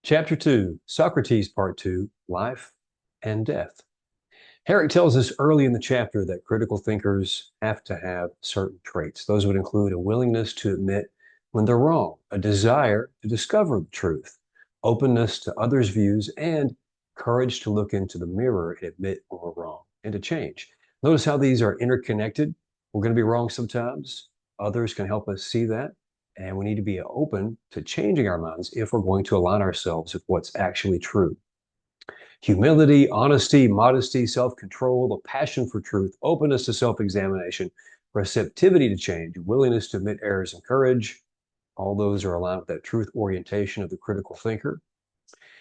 Chapter 2, Socrates Part 2, Life and Death. Herrick tells us early in the chapter that critical thinkers have to have certain traits. Those would include a willingness to admit when they're wrong, a desire to discover the truth, openness to others' views, and courage to look into the mirror and admit when we're wrong and to change. Notice how these are interconnected. We're going to be wrong sometimes. Others can help us see that. And we need to be open to changing our minds if we're going to align ourselves with what's actually true. Humility, honesty, modesty, self control, the passion for truth, openness to self examination, receptivity to change, willingness to admit errors, and courage. All those are aligned with that truth orientation of the critical thinker.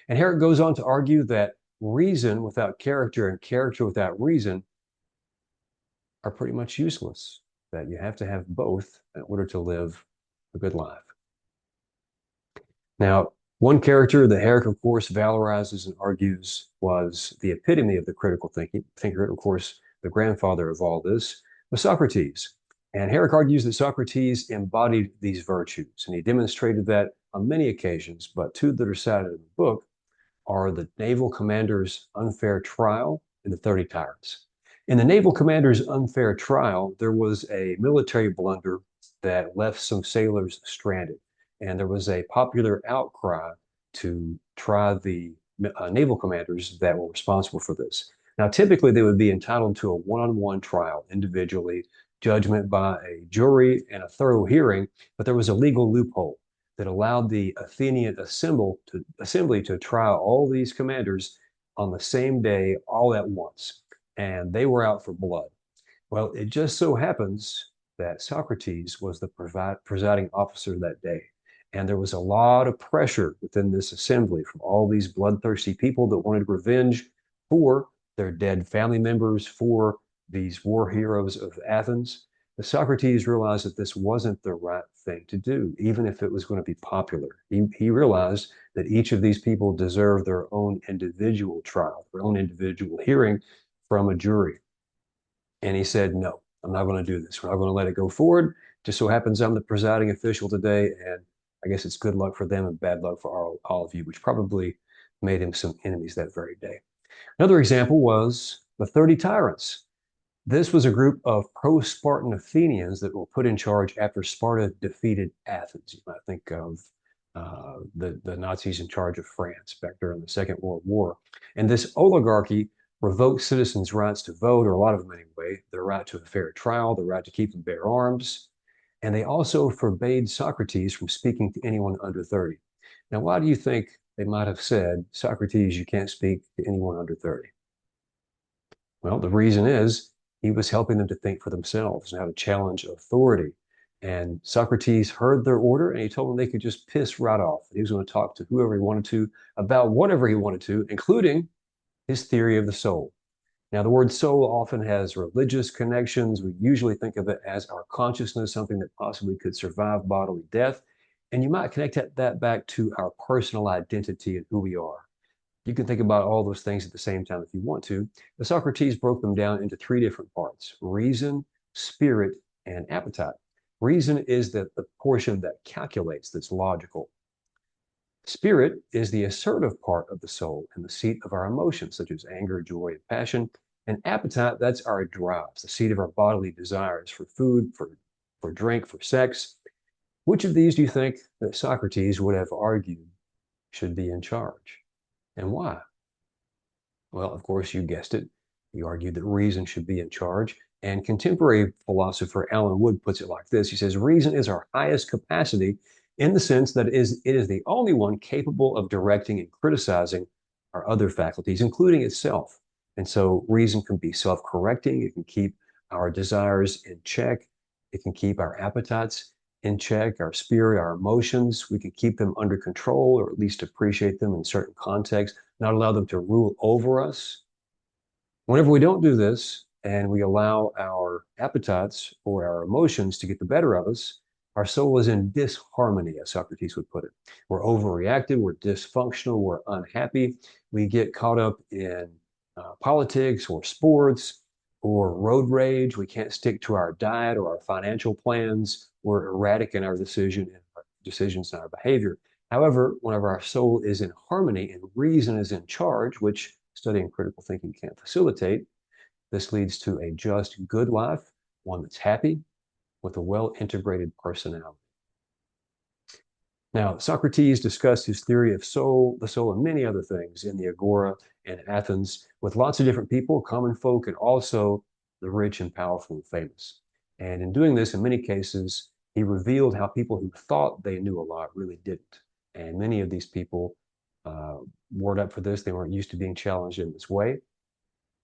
And Herrick goes on to argue that reason without character and character without reason are pretty much useless, that you have to have both in order to live a good life. Now, one character that Herrick, of course, valorizes and argues was the epitome of the critical thinker, of course, the grandfather of all this, was Socrates. And Herrick argues that Socrates embodied these virtues, and he demonstrated that on many occasions, but two that are cited in the book are the naval commander's unfair trial and the 30 tyrants. In the naval commander's unfair trial, there was a military blunder that left some sailors stranded. And there was a popular outcry to try the naval commanders that were responsible for this. Now, typically, they would be entitled to a one-on-one trial individually, judgment by a jury, and a thorough hearing, but there was a legal loophole that allowed the Athenian assembly to try all these commanders on the same day, all at once. And they were out for blood. Well, it just so happens that Socrates was the presiding officer that day. And there was a lot of pressure within this assembly from all these bloodthirsty people that wanted revenge for their dead family members, for these war heroes of Athens. But Socrates realized that this wasn't the right thing to do, even if it was going to be popular. He realized that each of these people deserved their own individual trial, their own individual hearing from a jury. And he said, no, I'm not going to do this. We're not going to let it go forward. Just so happens I'm the presiding official today, and I guess it's good luck for them and bad luck for all of you, which probably made him some enemies that very day. Another example was the 30 tyrants. This was a group of pro-Spartan Athenians that were put in charge after Sparta defeated Athens. You might think of the Nazis in charge of France back during the Second World War. And this oligarchy revoked citizens' rights to vote, or a lot of them anyway, their right to a fair trial, the right to keep and bear arms. And they also forbade Socrates from speaking to anyone under 30. Now, why do you think they might have said, Socrates, you can't speak to anyone under 30? Well, the reason is he was helping them to think for themselves and how to challenge authority. And Socrates heard their order and he told them they could just piss right off. He was going to talk to whoever he wanted to about whatever he wanted to, including his theory of the soul. Now, the word soul often has religious connections. We usually think of it as our consciousness, something that possibly could survive bodily death. And you might connect that back to our personal identity and who we are. You can think about all those things at the same time if you want to. But Socrates broke them down into three different parts: reason, spirit, and appetite. Reason is the portion that calculates, that's logical. Spirit is the assertive part of the soul and the seat of our emotions, such as anger, joy, and passion. And appetite, that's our drives, the seat of our bodily desires for food, for drink, for sex. Which of these do you think that Socrates would have argued should be in charge? And why? Well, of course, you guessed it. He argued that reason should be in charge. And contemporary philosopher Alan Wood puts it like this. He says, reason is our highest capacity in the sense that it is the only one capable of directing and criticizing our other faculties, including itself. And so reason can be self-correcting. It can keep our desires in check. It can keep our appetites in check, our spirit, our emotions. We can keep them under control, or at least appreciate them in certain contexts, not allow them to rule over us. Whenever we don't do this and we allow our appetites or our emotions to get the better of us, our soul is in disharmony, as Socrates would put it. We're overreactive, we're dysfunctional, we're unhappy. We get caught up in politics or sports or road rage. We can't stick to our diet or our financial plans. We're erratic in our decisions and our behavior. However, whenever our soul is in harmony and reason is in charge, which studying critical thinking can't facilitate, this leads to a just, good life, one that's happy, with a well-integrated personality. Now, Socrates discussed his theory of the soul, and many other things in the Agora and Athens with lots of different people, common folk, and also the rich and powerful and famous. And in doing this, in many cases, he revealed how people who thought they knew a lot really didn't. And many of these people weren't up for this. They weren't used to being challenged in this way.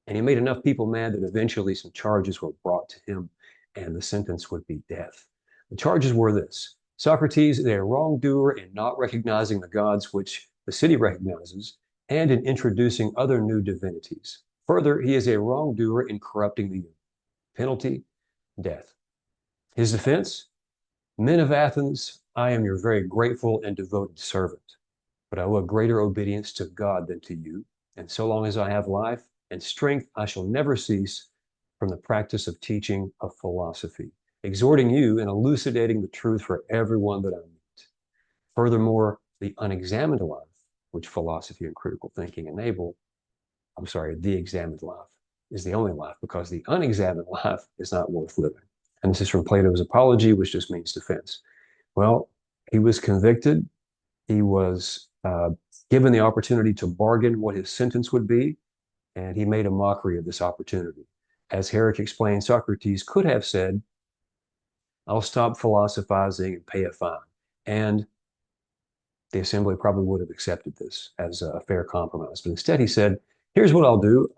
And he made enough people mad that eventually some charges were brought to him, and the sentence would be death. The charges were this: Socrates is a wrongdoer in not recognizing the gods which the city recognizes, and in introducing other new divinities. Further, he is a wrongdoer in corrupting the youth. Penalty, death. His defense: Men of Athens, I am your very grateful and devoted servant, but I owe a greater obedience to God than to you, and so long as I have life and strength, I shall never cease from the practice of teaching of philosophy, exhorting you and elucidating the truth for everyone that I meet. Furthermore, the unexamined life, which philosophy and critical thinking enable, the examined life is the only life, because the unexamined life is not worth living. And this is from Plato's Apology, which just means defense. Well, he was convicted. He was given the opportunity to bargain what his sentence would be, and he made a mockery of this opportunity. As Herrick explained, Socrates could have said, I'll stop philosophizing and pay a fine. And the assembly probably would have accepted this as a fair compromise. But instead, he said, here's what I'll do.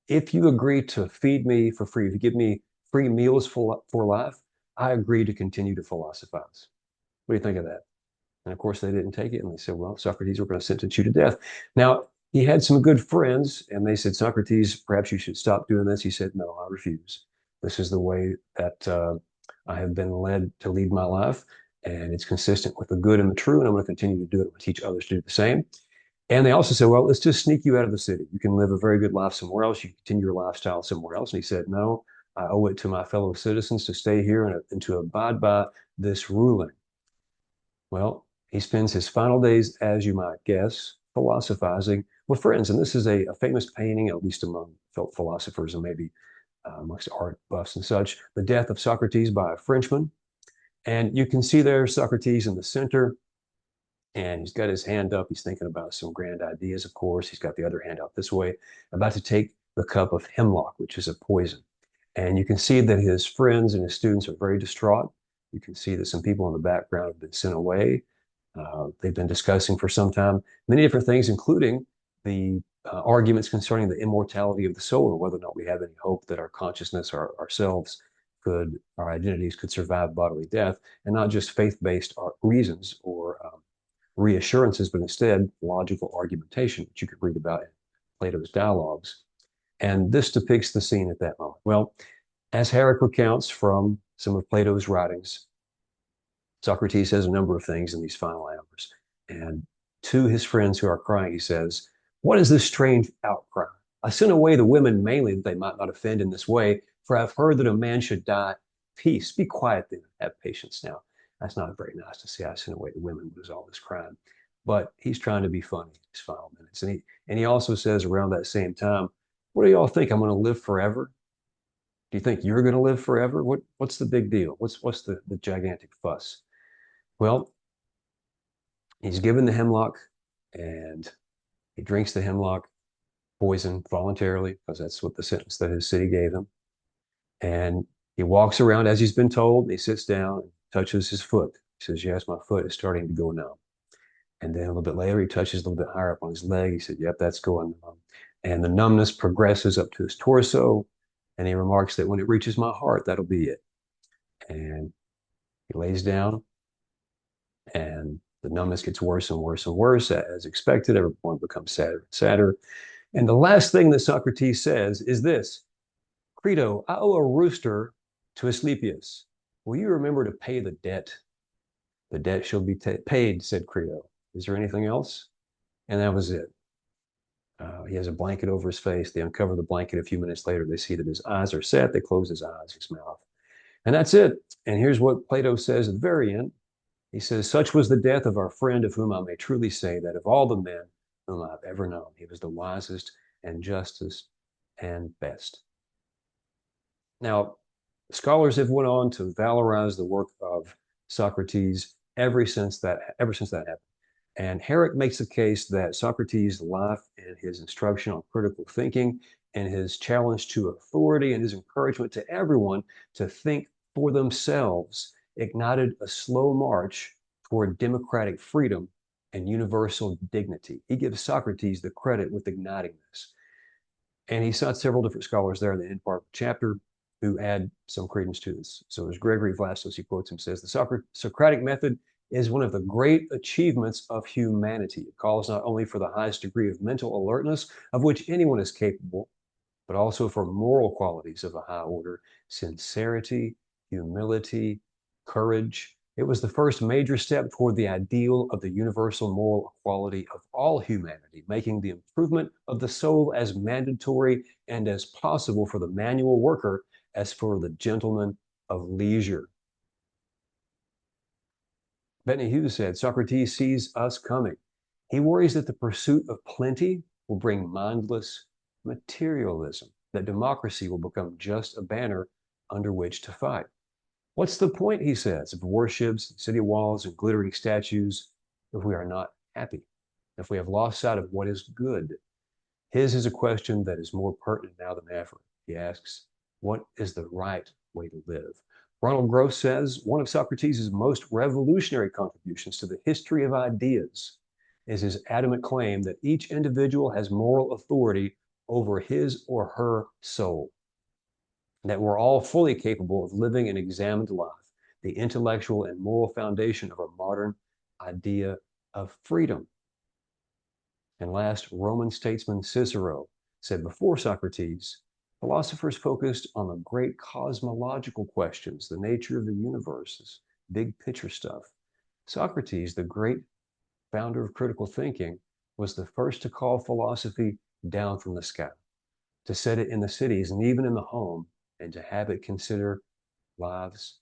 If you agree to feed me for free, if you give me free meals for life, I agree to continue to philosophize. What do you think of that? And of course, they didn't take it. And they said, well, Socrates, we're going to sentence you to death. Now, he had some good friends, and they said, Socrates, perhaps you should stop doing this. He said, no, I refuse. This is the way that I have been led to lead my life, and it's consistent with the good and the true, and I'm going to continue to do it. I'm going to teach others to do the same. And they also said, well, let's just sneak you out of the city. You can live a very good life somewhere else. You can continue your lifestyle somewhere else. And he said, no, I owe it to my fellow citizens to stay here and to abide by this ruling. Well, he spends his final days, as you might guess, philosophizing with friends. And this is a famous painting, at least among philosophers and maybe amongst art buffs and such, The Death of Socrates by a Frenchman. And you can see there Socrates in the center, and he's got his hand up. He's thinking about some grand ideas, of course. He's got the other hand out this way, about to take the cup of hemlock, which is a poison. And you can see that his friends and his students are very distraught. You can see that some people in the background have been sent away. They've been discussing for some time many different things, including the arguments concerning the immortality of the soul, and whether or not we have any hope that our consciousness, ourselves, our identities could survive bodily death, and not just faith-based reasons or reassurances, but instead logical argumentation, which you could read about in Plato's dialogues. And this depicts the scene at that moment. Well, as Herrick recounts from some of Plato's writings, Socrates says a number of things in these final hours. And to his friends who are crying, he says, what is this strange outcry? I sent away the women mainly that they might not offend in this way, for I've heard that a man should die. Peace, be quiet then, have patience now. That's not very nice to say I sent away the women, was all this crime. But he's trying to be funny in his final minutes. And he also says around that same time, what do y'all think? I'm going to live forever? Do you think you're going to live forever? What's the big deal? What's the gigantic fuss? Well, he's given the hemlock, and he drinks the hemlock poison voluntarily, because that's what the sentence that his city gave him. And he walks around as he's been told, and he sits down and touches his foot. He says, yes, my foot is starting to go numb. And then a little bit later, he touches a little bit higher up on his leg. He said, yep, that's going numb. And the numbness progresses up to his torso. And he remarks that when it reaches my heart, that'll be it. And he lays down, and the numbness gets worse and worse and worse. As expected, everyone becomes sadder and sadder. And the last thing that Socrates says is this: Crito, I owe a rooster to Asclepius. Will you remember to pay the debt? The debt shall be paid, said Crito. Is there anything else? And that was it. He has a blanket over his face. They uncover the blanket a few minutes later. They see that his eyes are set. They close his eyes, his mouth. And that's it. And here's what Plato says at the very end. He says, "Such was the death of our friend, of whom I may truly say that of all the men whom I've ever known, he was the wisest and justest and best." Now, scholars have went on to valorize the work of Socrates ever since that happened. And Herrick makes the case that Socrates' life and his instruction on critical thinking and his challenge to authority and his encouragement to everyone to think for themselves ignited a slow march toward democratic freedom and universal dignity. He gives Socrates the credit with igniting this. And he cites several different scholars there in the end part of the chapter who add some credence to this. So as Gregory Vlastos, he quotes him, says, "The Socratic method is one of the great achievements of humanity. It calls not only for the highest degree of mental alertness of which anyone is capable, but also for moral qualities of a high order, sincerity, humility, courage. It was the first major step toward the ideal of the universal moral equality of all humanity, making the improvement of the soul as mandatory and as possible for the manual worker as for the gentleman of leisure." Bentley Hughes said, "Socrates sees us coming. He worries that the pursuit of plenty will bring mindless materialism, that democracy will become just a banner under which to fight. What's the point," he says, "of warships, city walls, and glittering statues if we are not happy, if we have lost sight of what is good?" His is a question that is more pertinent now than ever. He asks, what is the right way to live? Ronald Gross says one of Socrates' most revolutionary contributions to the history of ideas is his adamant claim that each individual has moral authority over his or her soul, that we're all fully capable of living an examined life, the intellectual and moral foundation of our modern idea of freedom. And last, Roman statesman Cicero said before Socrates, philosophers focused on the great cosmological questions, the nature of the universe, this big picture stuff. Socrates, the great founder of critical thinking, was the first to call philosophy down from the sky, to set it in the cities and even in the home, and to have it consider lives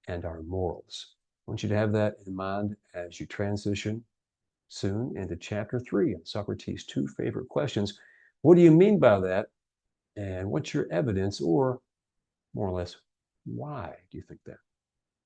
and our morals. I want you to have that in mind as you transition soon into chapter 3 of Socrates' two favorite questions. What do you mean by that? And what's your evidence, or more or less, why do you think that?